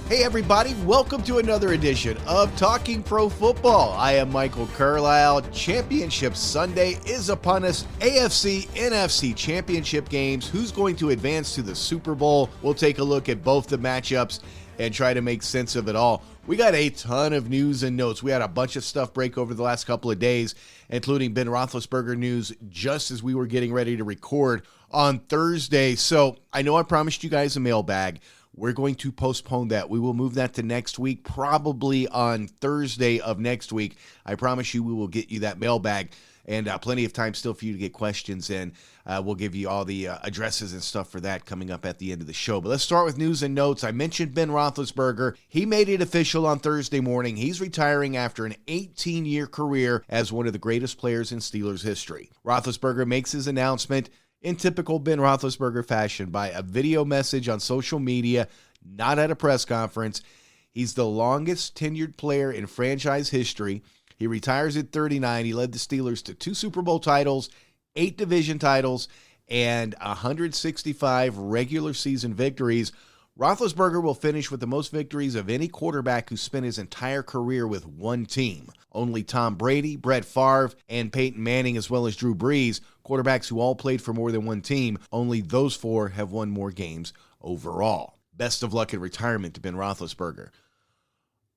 Hey everybody, welcome to another edition of Talking Pro Football. I am Michael Carlyle. Championship Sunday is upon us. AFC, NFC Championship games. Who's going to advance to the Super Bowl? We'll take a look at both the matchups and try to make sense of it all. We got a ton of news and notes. We had a bunch of stuff break over the last couple of days, including Ben Roethlisberger news just as we were getting ready to record on Thursday. So I know I promised you guys a mailbag. We're going to postpone that. We will move that to next week, probably on Thursday of next week. I promise you we will get you that mailbag, and plenty of time still for you to get questions in. We'll give you all the addresses and stuff for that coming up at the end of the show. But let's start with news and notes. I mentioned Ben Roethlisberger. He made it official on Thursday morning. He's retiring after an 18-year career as one of the greatest players in Steelers history. Roethlisberger makes his announcement in typical Ben Roethlisberger fashion by a video message on social media, not at a press conference. He's the longest tenured player in franchise history. He retires at 39. He led the Steelers to 2 Super Bowl titles, 8 division titles, and 165 regular season victories. Roethlisberger will finish with the most victories of any quarterback who spent his entire career with one team. Only Tom Brady, Brett Favre, and Peyton Manning, as well as Drew Brees, quarterbacks who all played for more than one team, only those 4 have won more games overall. Best of luck in retirement to Ben Roethlisberger.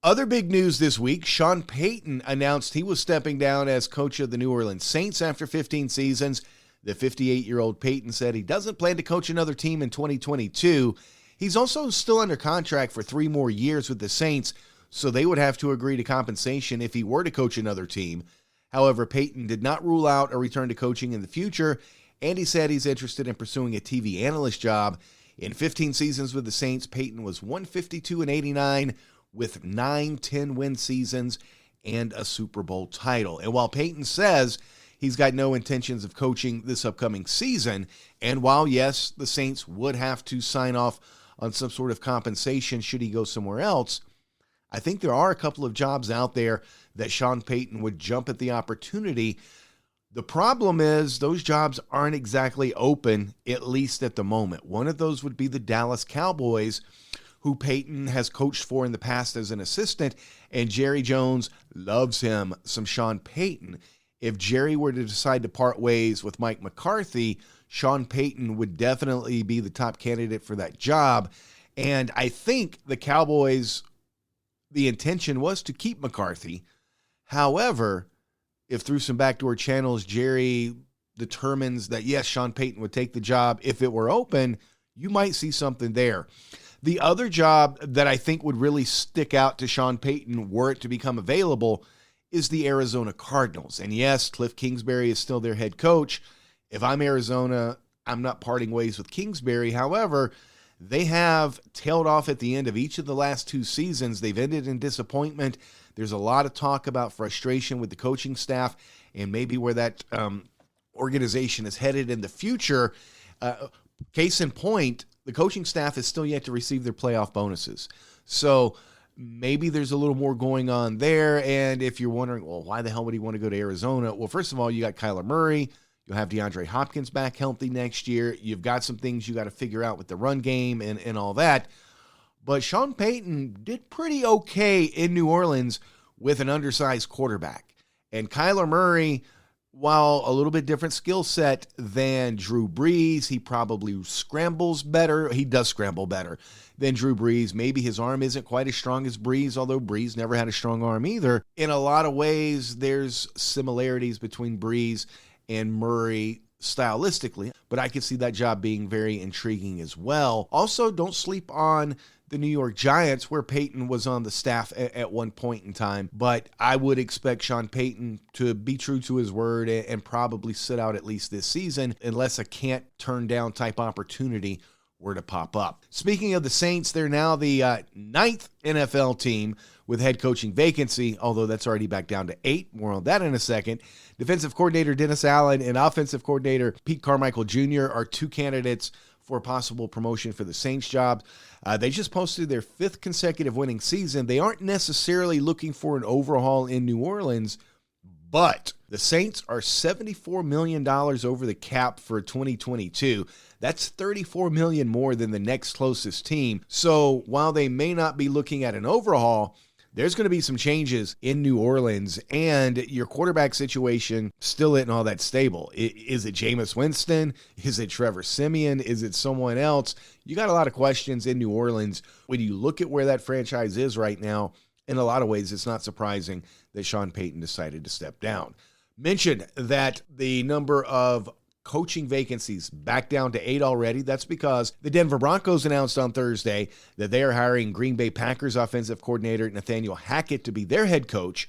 Other big news this week, Sean Payton announced he was stepping down as coach of the New Orleans Saints after 15 seasons. The 58-year-old Payton said he doesn't plan to coach another team in 2022. He's also still under contract for 3 more years with the Saints, so they would have to agree to compensation if he were to coach another team. However, Payton did not rule out a return to coaching in the future, and he said he's interested in pursuing a TV analyst job. In 15 seasons with the Saints, Payton was 152-89 with 9 10-win seasons and a Super Bowl title. And while Payton says he's got no intentions of coaching this upcoming season, and while, yes, the Saints would have to sign off on some sort of compensation should he go somewhere else, I think there are a couple of jobs out there that Sean Payton would jump at the opportunity. The problem is those jobs aren't exactly open, at least at the moment. One of those would be the Dallas Cowboys, who Payton has coached for in the past as an assistant, and Jerry Jones loves him some Sean Payton. If Jerry were to decide to part ways with Mike McCarthy, Sean Payton would definitely be the top candidate for that job. And I think the Cowboys, the intention was to keep McCarthy. However, if through some backdoor channels, Jerry determines that, yes, Sean Payton would take the job if it were open, you might see something there. The other job that I think would really stick out to Sean Payton were it to become available is the Arizona Cardinals. And yes, Cliff Kingsbury is still their head coach. If I'm Arizona, I'm not parting ways with Kingsbury. However, they have tailed off at the end of each of the last 2 seasons. They've ended in disappointment. There's a lot of talk about frustration with the coaching staff and maybe where that organization is headed in the future. Case in point, the coaching staff is still yet to receive their playoff bonuses. So maybe there's a little more going on there. And if you're wondering, well, why the hell would he want to go to Arizona? Well, first of all, you got Kyler Murray. You'll have DeAndre Hopkins back healthy next year. You've got some things you got to figure out with the run game and all that. But Sean Payton did pretty okay in New Orleans with an undersized quarterback. And Kyler Murray, while a little bit different skill set than Drew Brees, he probably scrambles better. He does scramble better than Drew Brees. Maybe his arm isn't quite as strong as Brees, although Brees never had a strong arm either. In a lot of ways, there's similarities between Brees and Murray stylistically, but I could see that job being very intriguing as well. Also, don't sleep on the New York Giants, where Payton was on the staff at one point in time, but I would expect Sean Payton to be true to his word and probably sit out at least this season unless a can't turn down type opportunity were to pop up. Speaking of the Saints, they're now the 9th NFL team with head coaching vacancy, although that's already back down to 8. More on that in a second. Defensive coordinator Dennis Allen and offensive coordinator Pete Carmichael Jr. are 2 candidates for possible promotion for the Saints job. They just posted their 5th consecutive winning season. They aren't necessarily looking for an overhaul in New Orleans, But the Saints are $74 million over the cap for 2022. That's $34 million more than the next closest team. So while they may not be looking at an overhaul, there's going to be some changes in New Orleans, and your quarterback situation still isn't all that stable. Is it Jameis Winston? Is it Trevor Siemian? Is it someone else? You got a lot of questions in New Orleans. When you look at where that franchise is right now, in a lot of ways, it's not surprising that Sean Payton decided to step down. Mentioned that the number of coaching vacancies back down to 8 already. That's because the Denver Broncos announced on Thursday that they are hiring Green Bay Packers offensive coordinator Nathaniel Hackett to be their head coach.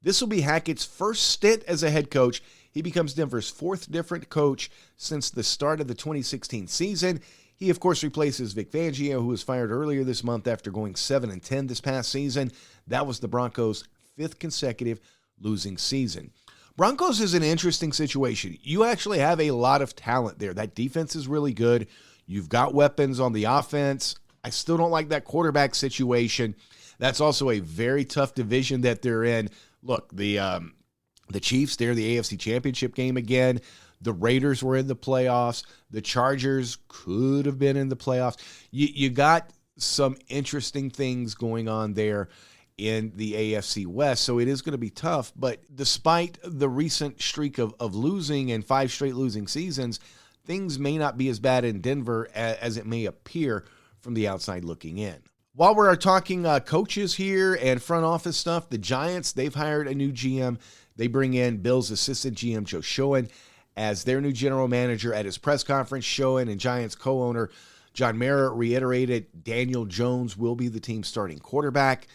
This will be Hackett's first stint as a head coach. He becomes Denver's fourth different coach since the start of the 2016 season. He, of course, replaces Vic Fangio, who was fired earlier this month after going 7-10 this past season. That was the Broncos' fifth consecutive losing season. Broncos is an interesting situation. You actually have a lot of talent there. That defense is really good. You've got weapons on the offense. I still don't like that quarterback situation. That's also a very tough division that they're in. Look, the Chiefs, they're the AFC Championship game again. The Raiders were in the playoffs. The Chargers could have been in the playoffs. You got some interesting things going on there in the AFC West, so it is going to be tough. But despite the recent streak of losing and 5 straight losing seasons, things may not be as bad in Denver as it may appear from the outside looking in. While we're talking coaches here and front office stuff, the Giants, they've hired a new GM. They bring in Bills assistant GM Joe Schoen as their new general manager. At his press conference, Schoen and Giants co-owner John Mara reiterated Daniel Jones will be the team's starting quarterback.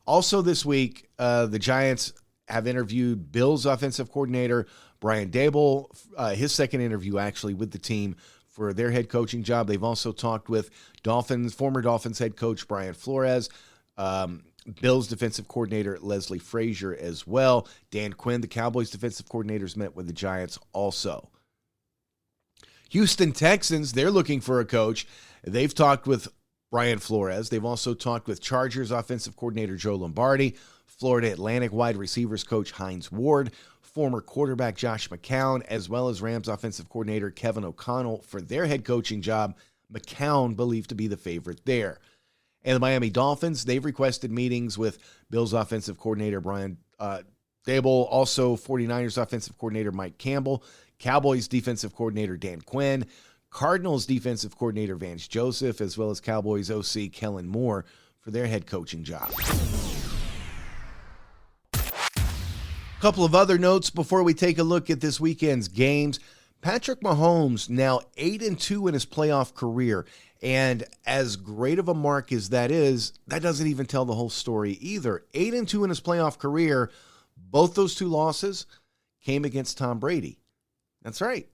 Also this week, the Giants have interviewed Bills offensive coordinator Brian Daboll, his second interview actually with the team for their head coaching job. They've also talked with former Dolphins head coach Brian Flores, Bills defensive coordinator Leslie Frazier as well. Dan Quinn, the Cowboys defensive coordinators, met with the Giants also. Houston Texans, they're looking for a coach. They've talked with Brian Flores. They've also talked with Chargers offensive coordinator Joe Lombardi, Florida Atlantic wide receivers coach Hines Ward, former quarterback Josh McCown, as well as Rams offensive coordinator Kevin O'Connell for their head coaching job. McCown believed to be the favorite there. And the Miami Dolphins, they've requested meetings with Bills offensive coordinator Brian Daboll, also 49ers offensive coordinator Mike Campbell, Cowboys defensive coordinator Dan Quinn, Cardinals defensive coordinator Vance Joseph, as well as Cowboys OC Kellen Moore for their head coaching job. A couple of other notes before we take a look at this weekend's games. Patrick Mahomes now 8-2 in his playoff career. And as great of a mark as that is, that doesn't even tell the whole story either. 8-2 in his playoff career, both those 2 losses came against Tom Brady. That's right.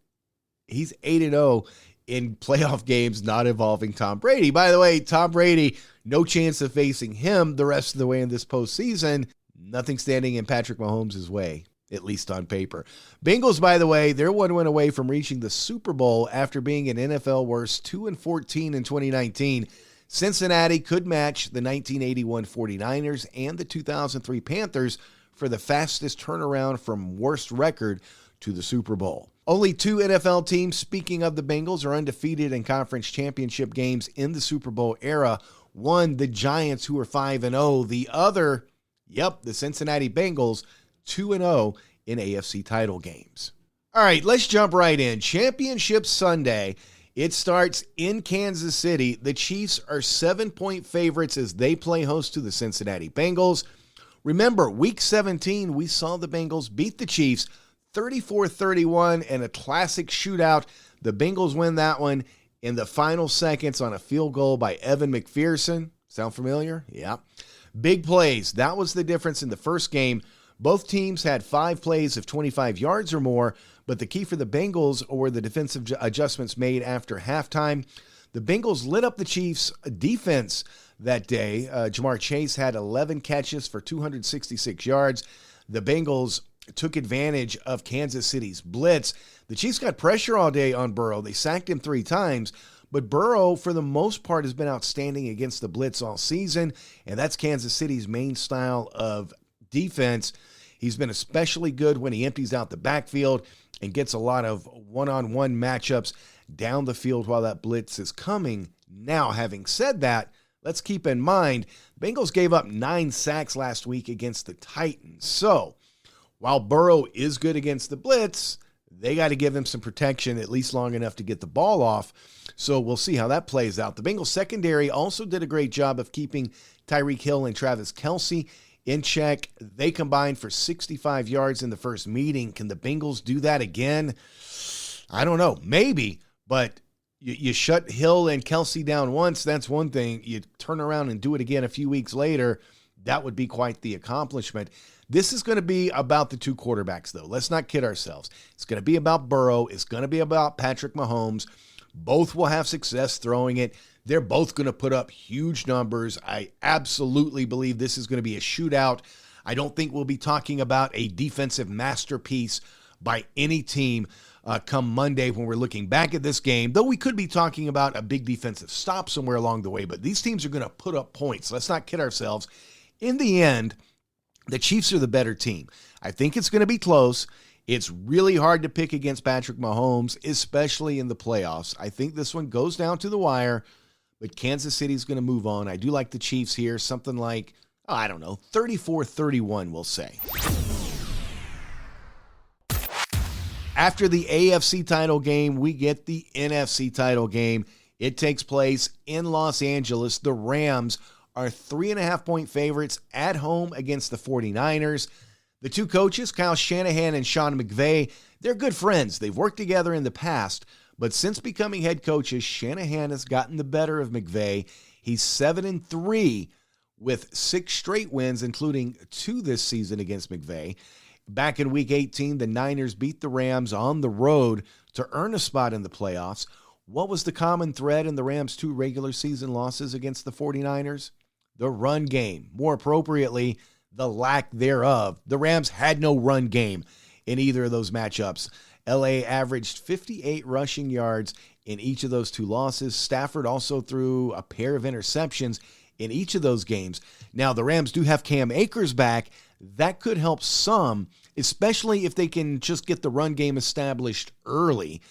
He's 8-0 in playoff games not involving Tom Brady. By the way, Tom Brady, no chance of facing him the rest of the way in this postseason. Nothing standing in Patrick Mahomes' way, at least on paper. Bengals, by the way, they're 1 win away from reaching the Super Bowl after being an NFL worst 2-14 in 2019. Cincinnati could match the 1981 49ers and the 2003 Panthers for the fastest turnaround from worst record to the Super Bowl. Only 2 NFL teams, speaking of the Bengals, are undefeated in conference championship games in the Super Bowl era. One, the Giants, who are 5-0. The other, the Cincinnati Bengals, 2-0 in AFC title games. All right, let's jump right in. Championship Sunday. It starts in Kansas City. The Chiefs are 7-point favorites as they play host to the Cincinnati Bengals. Remember, Week 17, we saw the Bengals beat the Chiefs 34-31 in a classic shootout. The Bengals win that one in the final seconds on a field goal by Evan McPherson. Sound familiar? Yeah. Big plays. That was the difference in the first game. Both teams had 5 plays of 25 yards or more, but the key for the Bengals were the defensive adjustments made after halftime. The Bengals lit up the Chiefs' defense that day. Jamar Chase had 11 catches for 266 yards. The Bengals took advantage of Kansas City's blitz. The Chiefs got pressure all day on Burrow. They sacked him 3 times, but Burrow, for the most part, has been outstanding against the blitz all season, and that's Kansas City's main style of defense. He's been especially good when he empties out the backfield and gets a lot of one-on-one matchups down the field while that blitz is coming. Now, having said that, let's keep in mind, Bengals gave up 9 sacks last week against the Titans. So, while Burrow is good against the blitz, they got to give him some protection at least long enough to get the ball off. So we'll see how that plays out. The Bengals secondary also did a great job of keeping Tyreek Hill and Travis Kelce in check. They combined for 65 yards in the first meeting. Can the Bengals do that again? I don't know. Maybe, but you shut Hill and Kelce down once, that's one thing. You turn around and do it again a few weeks later, that would be quite the accomplishment. This is going to be about the two quarterbacks, though. Let's not kid ourselves. It's going to be about Burrow. It's going to be about Patrick Mahomes. Both will have success throwing it. They're both going to put up huge numbers. I absolutely believe this is going to be a shootout. I don't think we'll be talking about a defensive masterpiece by any team come Monday when we're looking back at this game, though we could be talking about a big defensive stop somewhere along the way. But these teams are going to put up points. Let's not kid ourselves. In the end, the Chiefs are the better team. I think it's going to be close. It's really hard to pick against Patrick Mahomes, especially in the playoffs. I think this one goes down to the wire, but Kansas City's going to move on. I do like the Chiefs here, something like, 34-31, we'll say. After the AFC title game, we get the NFC title game. It takes place in Los Angeles. The Rams are 3.5-point favorites at home against the 49ers. The two coaches, Kyle Shanahan and Sean McVay, they're good friends. They've worked together in the past, but since becoming head coaches, Shanahan has gotten the better of McVay. He's 7-3 with 6 straight wins, including 2 this season against McVay. Back in Week 18, the Niners beat the Rams on the road to earn a spot in the playoffs. What was the common thread in the Rams' 2 regular season losses against the 49ers? The run game. More appropriately, the lack thereof. The Rams had no run game in either of those matchups. LA averaged 58 rushing yards in each of those 2 losses. Stafford also threw a pair of interceptions in each of those games. Now, the Rams do have Cam Akers back. That could help some, especially if they can just get the run game established early.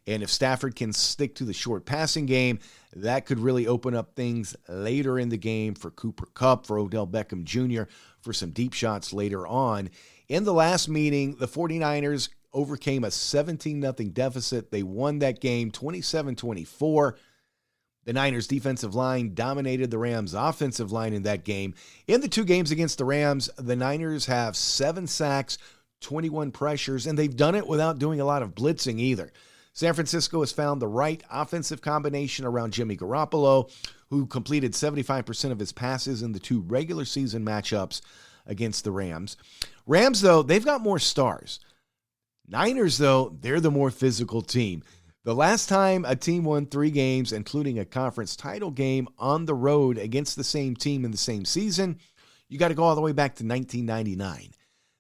And if Stafford can stick to the short passing game, that could really open up things later in the game for Cooper Kupp, for Odell Beckham Jr., for some deep shots later on. In the last meeting, the 49ers overcame a 17-0 deficit. They won that game 27-24. The Niners' defensive line dominated the Rams' offensive line in that game. In the 2 games against the Rams, the Niners have 7 sacks, 21 pressures, and they've done it without doing a lot of blitzing either. San Francisco has found the right offensive combination around Jimmy Garoppolo, who completed 75% of his passes in the 2 regular season matchups against the Rams. Rams, though, they've got more stars. Niners, though, they're the more physical team. The last time a team won 3 games, including a conference title game on the road against the same team in the same season, you got to go all the way back to 1999.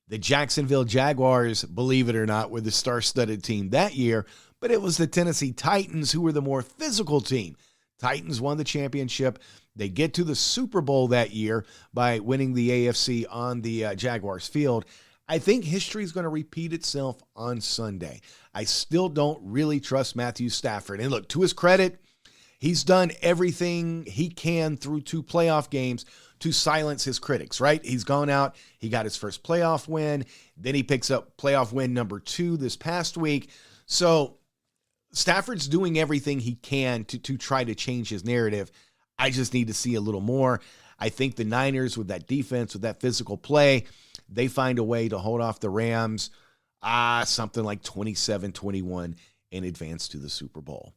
The Jacksonville Jaguars, believe it or not, were the star-studded team that year, but it was the Tennessee Titans who were the more physical team. Titans won the championship. They get to the Super Bowl that year by winning the AFC on the Jaguars field. I think history is going to repeat itself on Sunday. I still don't really trust Matthew Stafford. And look, to his credit, he's done everything he can through 2 playoff games to silence his critics, right? He's gone out, he got his first playoff win, then he picks up playoff win number 2 this past week. So Stafford's doing everything he can to try to change his narrative. I just need to see a little more. I think the Niners, with that defense, with that physical play, they find a way to hold off the Rams, something like 27-21, and advance to the Super Bowl.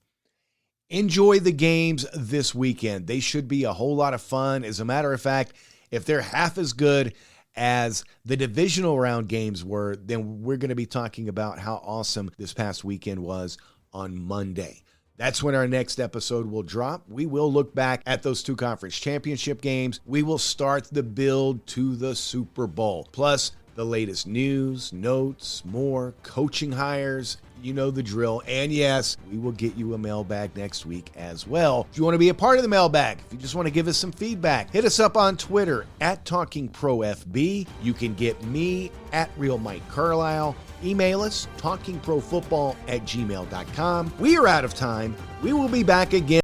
Enjoy the games this weekend. They should be a whole lot of fun. As a matter of fact, if they're half as good as the divisional round games were, then we're going to be talking about how awesome this past weekend was on Monday. That's when our next episode will drop. We will look back at those 2 conference championship games. We will start the build to the Super Bowl. Plus, the latest news, notes, more, coaching hires. You know the drill. And yes, we will get you a mailbag next week as well. If you want to be a part of the mailbag, if you just want to give us some feedback, hit us up on Twitter at TalkingProFB. You can get me at RealMikeCarlyle. Email us, talkingprofootball@gmail.com. We are out of time. We will be back again.